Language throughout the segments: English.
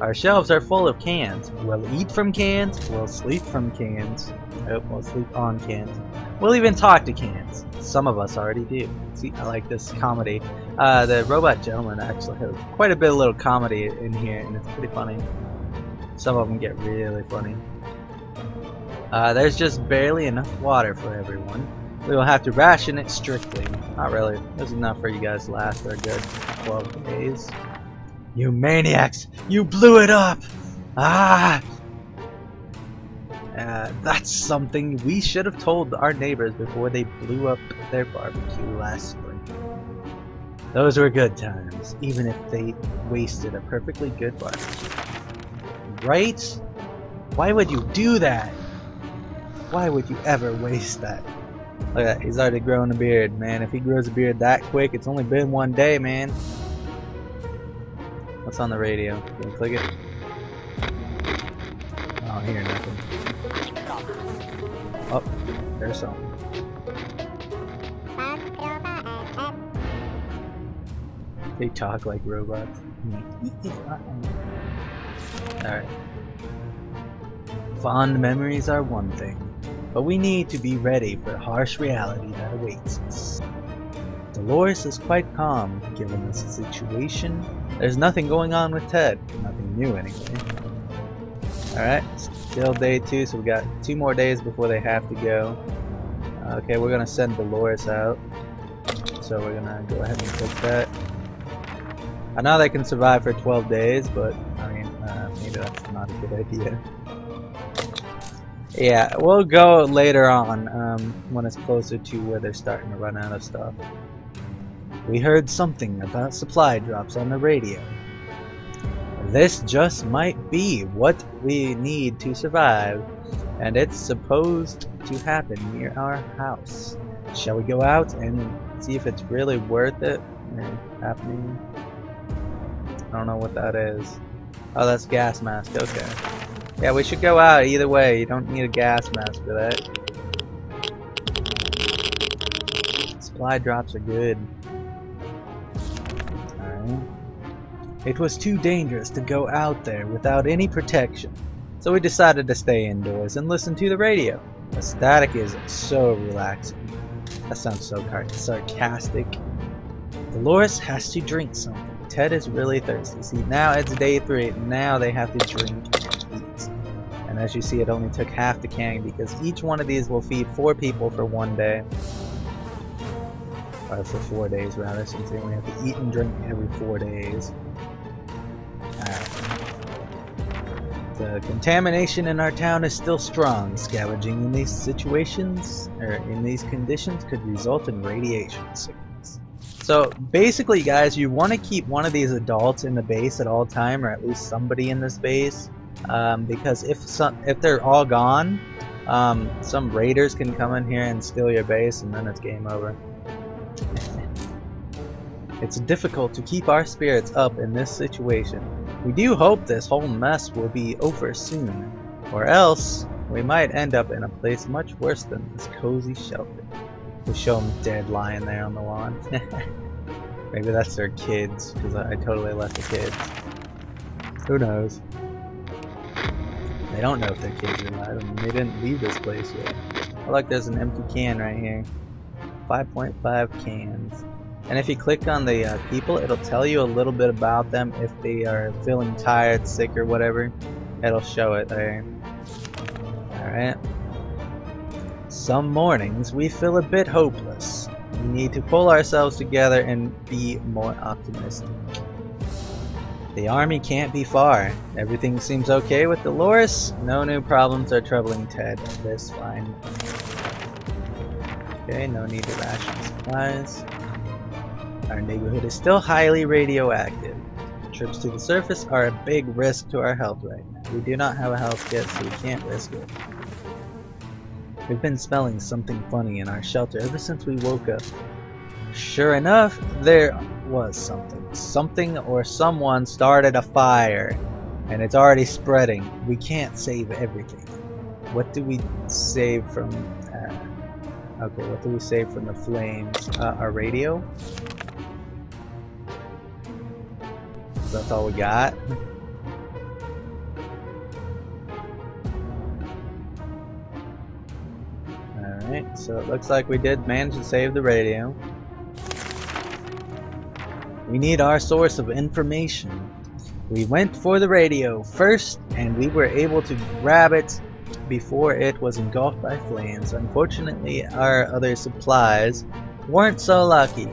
Our shelves are full of cans. We'll eat from cans. We'll sleep from cans. Oh, we'll sleep on cans. We'll even talk to cans. Some of us already do. See, I like this comedy. The Robot Gentleman actually has quite a bit of little comedy in here, and it's pretty funny. Some of them get really funny. There's just barely enough water for everyone. We will have to ration it strictly. Not really. There's enough for you guys to last for a good 12 days. You maniacs! You blew it up! Ah! That's something we should have told our neighbors before they blew up their barbecue last spring. Those were good times, even if they wasted a perfectly good barbecue. Right? Why would you do that? Why would you ever waste that? Look at that, he's already growing a beard, man. If he grows a beard that quick, it's only been one day, man. What's on the radio? Can you click it? I don't hear nothing. Oh, there's something. They talk like robots. Alright. Fond memories are one thing, but we need to be ready for the harsh reality that awaits us. Dolores is quite calm given this situation. There's nothing going on with Ted. Nothing new anyway. Alright, still day 2, so we got 2 more days before they have to go. Okay, we're gonna send Dolores out. So we're gonna go ahead and click that. I know they can survive for 12 days, but I mean, maybe that's not a good idea. Yeah, we'll go later on when it's closer to where they're starting to run out of stuff. We heard something about supply drops on the radio. This just might be what we need to survive, and it's supposed to happen near our house. Shall we go out and see if it's really worth it happening? I don't know what that is. Oh, that's gas mask, okay. Yeah, we should go out either way. You don't need a gas mask for that. Supply drops are good. Alright. It was too dangerous to go out there without any protection, so we decided to stay indoors and listen to the radio. The static is so relaxing. That sounds so sarcastic. Dolores has to drink something. Ted is really thirsty. See, now it's day 3. Now they have to drink and eat. And as you see, it only took half the can because each one of these will feed 4 people for 1 day. Or for 4 days rather, since they only have to eat and drink every 4 days. The contamination in our town is still strong. Scavenging in these situations, or in these conditions, could result in radiation sickness. So basically, guys, you want to keep one of these adults in the base at all time, or at least somebody in this base, because if they're all gone, some raiders can come in here and steal your base, and then it's game over. It's difficult to keep our spirits up in this situation. We do hope this whole mess will be over soon, or else we might end up in a place much worse than this cozy shelter. We'll show them dead lying there on the lawn. Maybe that's their kids, because I totally left the kids. Who knows? They don't know if their kids are alive. I mean, they didn't leave this place yet. Oh, look, there's an empty can right here. 5.5 cans. And if you click on the people, it'll tell you a little bit about them. If they are feeling tired, sick, or whatever, it'll show it there. Alright. Some mornings we feel a bit hopeless. We need to pull ourselves together and be more optimistic. The army can't be far. Everything seems okay with Dolores. No new problems are troubling Ted. This fine. Okay, no need to ration supplies. Our neighborhood is still highly radioactive. Trips to the surface are a big risk to our health right now. We do not have a health kit, so we can't risk it. We've been smelling something funny in our shelter ever since we woke up. Sure enough, there was something. Something or someone started a fire, and it's already spreading. We can't save everything. What do we save from... okay, what do we save from the flames? Our radio? That's all we got. Alright, so it looks like we did manage to save the radio. We need our source of information. We went for the radio first, and we were able to grab it before it was engulfed by flames. Unfortunately, our other supplies weren't so lucky.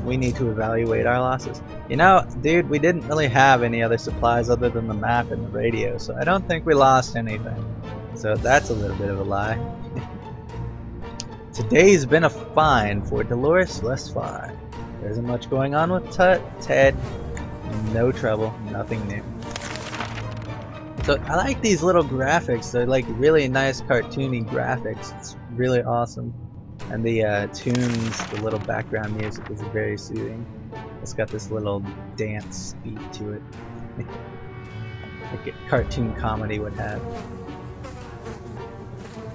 We need to evaluate our losses. You know, dude, we didn't really have any other supplies other than the map and the radio, so I don't think we lost anything. So that's a little bit of a lie. Today's been a find for Dolores thus far. There isn't much going on with Ted. No trouble, nothing new. So I like these little graphics. They're like really nice cartoony graphics. It's really awesome. And the tunes, the little background music is very soothing. It's got this little dance beat to it. Like a cartoon comedy would have.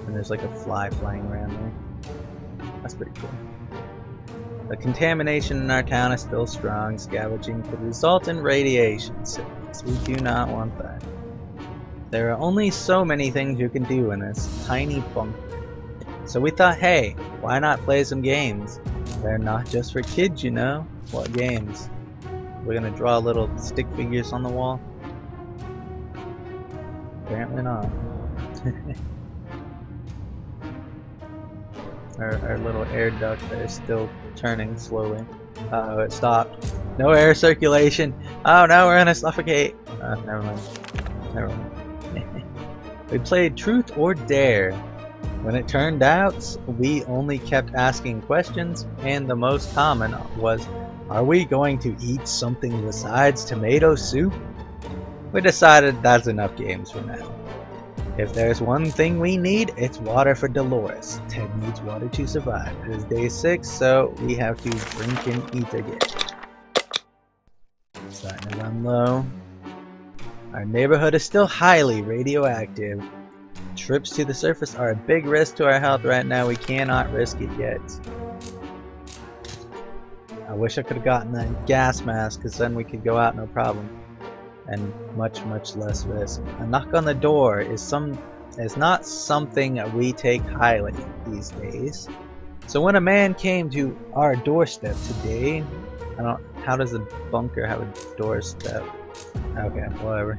And there's like a fly flying around there. That's pretty cool. The contamination in our town is still strong. Scavenging could result in radiation sickness. We do not want that. There are only so many things you can do in this tiny bunker. So we thought, hey, why not play some games? They're not just for kids, you know. What games? We're gonna draw little stick figures on the wall? Apparently not. Our little air duct that is still turning slowly. Uh-oh, it stopped. No air circulation. Oh no, we're gonna suffocate. Never mind. Never mind. We played Truth or Dare. When it turned out, we only kept asking questions, and the most common was, are we going to eat something besides tomato soup? We decided that's enough games for now. If there's one thing we need, it's water for Dolores. Ted needs water to survive. It is day 6, so we have to drink and eat again. Starting to run low. Our neighborhood is still highly radioactive. Trips to the surface are a big risk to our health right now. We cannot risk it yet. I wish I could have gotten that gas mask, because then we could go out no problem. And much less risk. A knock on the door is not something we take highly these days. So when a man came to our doorstep today, how does a bunker have a doorstep? Okay, whatever.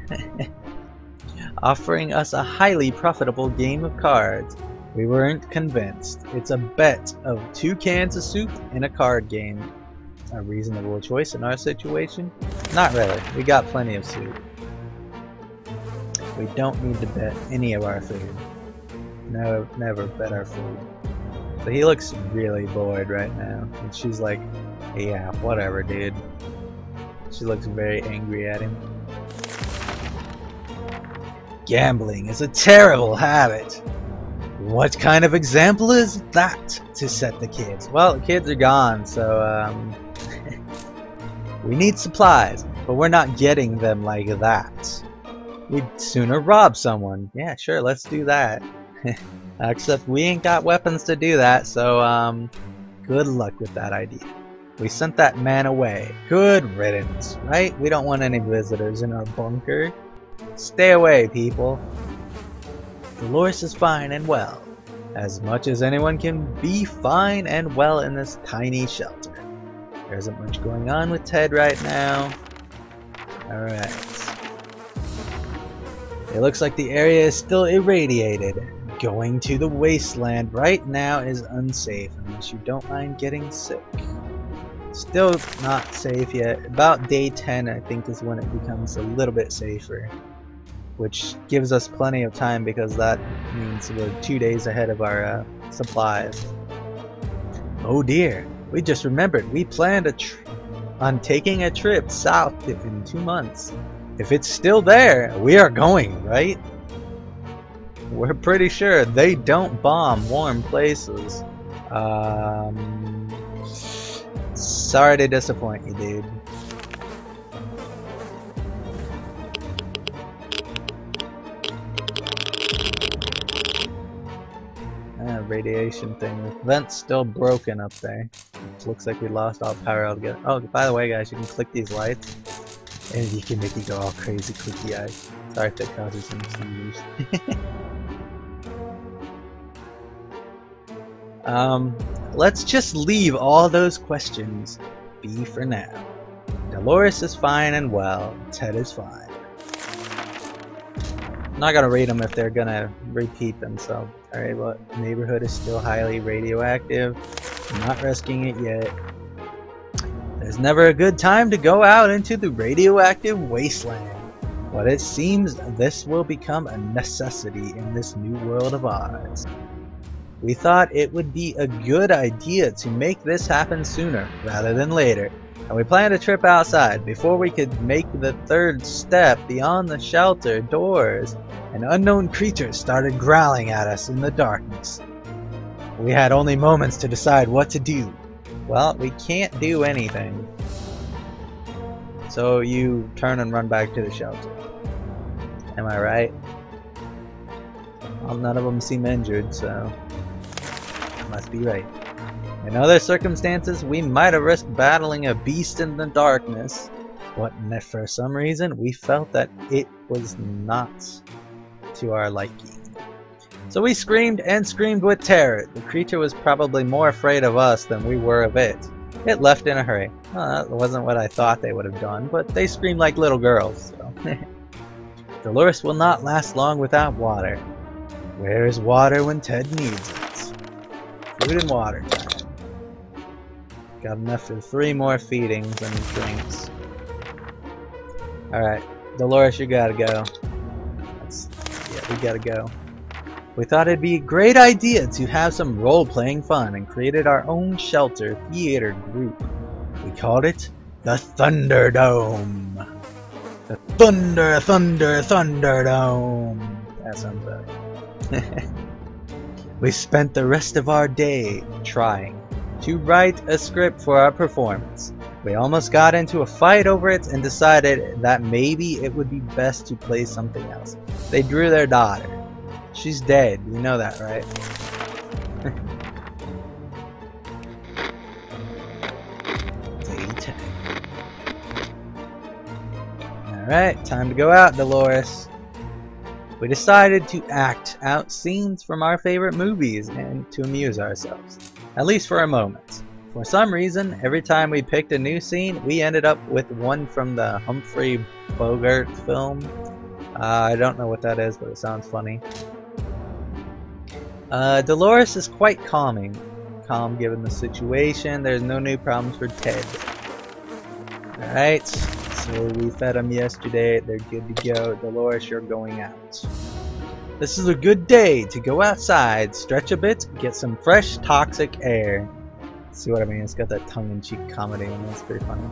Offering us a highly profitable game of cards. We weren't convinced. It's a bet of 2 cans of soup in a card game. A reasonable choice in our situation? Not really. We got plenty of soup. We don't need to bet any of our food. No, never bet our food. So he looks really bored right now. And she's like, yeah, whatever, dude. She looks very angry at him. Gambling is a terrible habit. What kind of example is that to set the kids? Well, the kids are gone, so we need supplies, but we're not getting them like that. We'd sooner rob someone. Yeah, sure, let's do that. Except we ain't got weapons to do that, so good luck with that idea. We sent that man away. Good riddance, right? We don't want any visitors in our bunker. Stay away, people. Dolores is fine and well. As much as anyone can be fine and well in this tiny shelter. There isn't much going on with Ted right now. Alright. It looks like the area is still irradiated. Going to the wasteland right now is unsafe unless you don't mind getting sick. Still not safe yet. About day 10 I think is when it becomes a little bit safer. Which gives us plenty of time because that means we're 2 days ahead of our supplies. Oh dear, we just remembered we planned on taking a trip south in 2 months. If it's still there, we are going, right? We're pretty sure they don't bomb warm places. Sorry to disappoint you, dude. Radiation thing. The vent's still broken up there. It looks like we lost all power altogether. Oh, by the way, guys, you can click these lights, and you can make it go all crazy, clicky eyes. Sorry if that causes some seizures. Let's just leave all those questions be for now. Dolores is fine and well. Ted is fine. I'm not gonna rate them if they're gonna repeat themselves. Alright, but neighborhood is still highly radioactive. I'm not risking it yet. There's never a good time to go out into the radioactive wasteland. But it seems this will become a necessity in this new world of ours. We thought it would be a good idea to make this happen sooner rather than later, and we planned a trip outside. Before we could make the third step beyond the shelter doors, an unknown creature started growling at us in the darkness. We had only moments to decide what to do. Well, we can't do anything. So you turn and run back to the shelter. Am I right? Well, none of them seem injured, so must be right. In other circumstances, we might have risked battling a beast in the darkness, but for some reason, we felt that it was not to our liking. So we screamed and screamed with terror. The creature was probably more afraid of us than we were of it. It left in a hurry. Well, that wasn't what I thought they would have done, but they screamed like little girls, so. Dolores will not last long without water. Where is water when Ted needs it? Food and water time. Got enough for 3 more feedings and drinks. Alright, Dolores, you gotta go. Yeah, we gotta go. We thought it'd be a great idea to have some role-playing fun and created our own shelter theater group. We called it the Thunderdome. The Thunderdome. That sounds better. We spent the rest of our day trying to write a script for our performance. We almost got into a fight over it and decided that maybe it would be best to play something else. They drew their daughter. She's dead, you know that, right? Alright, time to go out, Dolores. We decided to act out scenes from our favorite movies and to amuse ourselves, at least for a moment. For some reason, every time we picked a new scene, we ended up with one from the Humphrey Bogart film. I don't know what that is, but it sounds funny. Dolores is quite calm given the situation. There's no new problems for Ted. Alright. So we fed them yesterday, they're good to go. Dolores, you're going out. This is a good day to go outside, stretch a bit, get some fresh, toxic air. See what I mean? It's got that tongue-in-cheek comedy and that's pretty funny.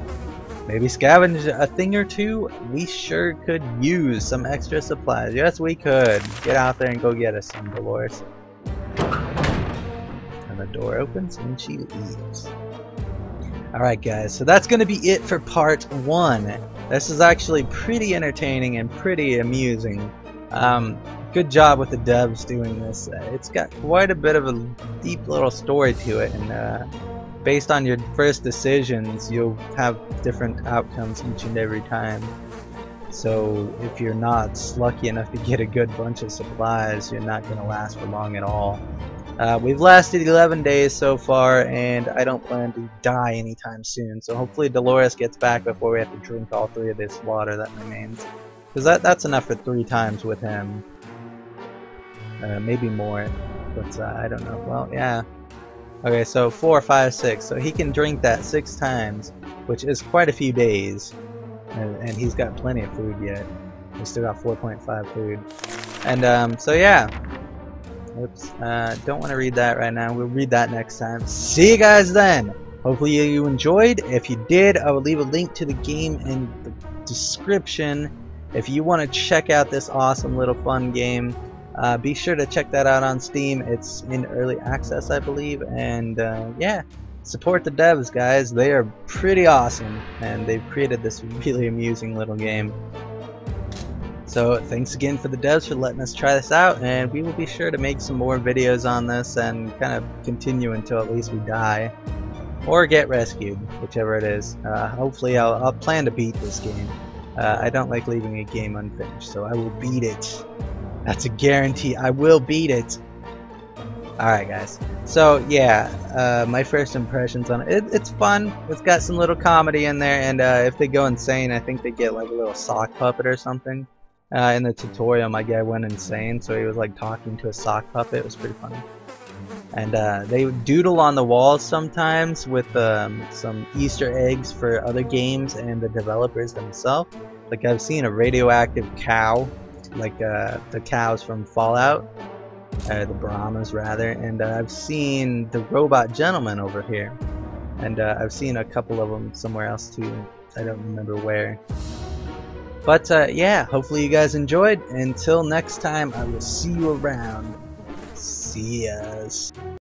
Maybe scavenge a thing or two? We sure could use some extra supplies. Yes, we could. Get out there and go get us some, Dolores. And the door opens and she leaves. Alright guys, so that's going to be it for part 1. This is actually pretty entertaining and pretty amusing. Good job with the devs doing this. It's got quite a bit of a deep little story to it, and based on your first decisions, you'll have different outcomes each and every time. So if you're not lucky enough to get a good bunch of supplies, you're not going to last for long at all. We've lasted 11 days so far, and I don't plan to die anytime soon, so hopefully Dolores gets back before we have to drink all 3 of this water that remains. Because that's enough for 3 times with him. Maybe more, but I don't know. Well, yeah. Okay, so 4, 5, 6. So he can drink that 6 times, which is quite a few days. And he's got plenty of food yet. He's still got 4.5 food. And so yeah. Oops, don't want to read that right now. We'll read that next time. See you guys then! Hopefully you enjoyed. If you did, I will leave a link to the game in the description. If you want to check out this awesome little fun game, be sure to check that out on Steam. It's in early access, I believe. And yeah, support the devs, guys. They are pretty awesome, and they've created this really amusing little game. So thanks again for the devs for letting us try this out, and we will be sure to make some more videos on this and kind of continue until at least we die or get rescued, whichever it is. Hopefully I'll plan to beat this game. I don't like leaving a game unfinished, so I will beat it. That's a guarantee. I will beat it. Alright guys, so yeah, my first impressions on it, it's fun. It's got some little comedy in there, and if they go insane, I think they get like a little sock puppet or something. In the tutorial, my guy went insane, so he was like talking to a sock puppet. It was pretty funny. And they doodle on the walls sometimes with some Easter eggs for other games and the developers themselves. Like I've seen a radioactive cow, like the cows from Fallout. The Brahmas rather, and I've seen the robot gentleman over here, and I've seen a couple of them somewhere else too. I don't remember where. But yeah, hopefully you guys enjoyed. Until next time, I will see you around. See yas.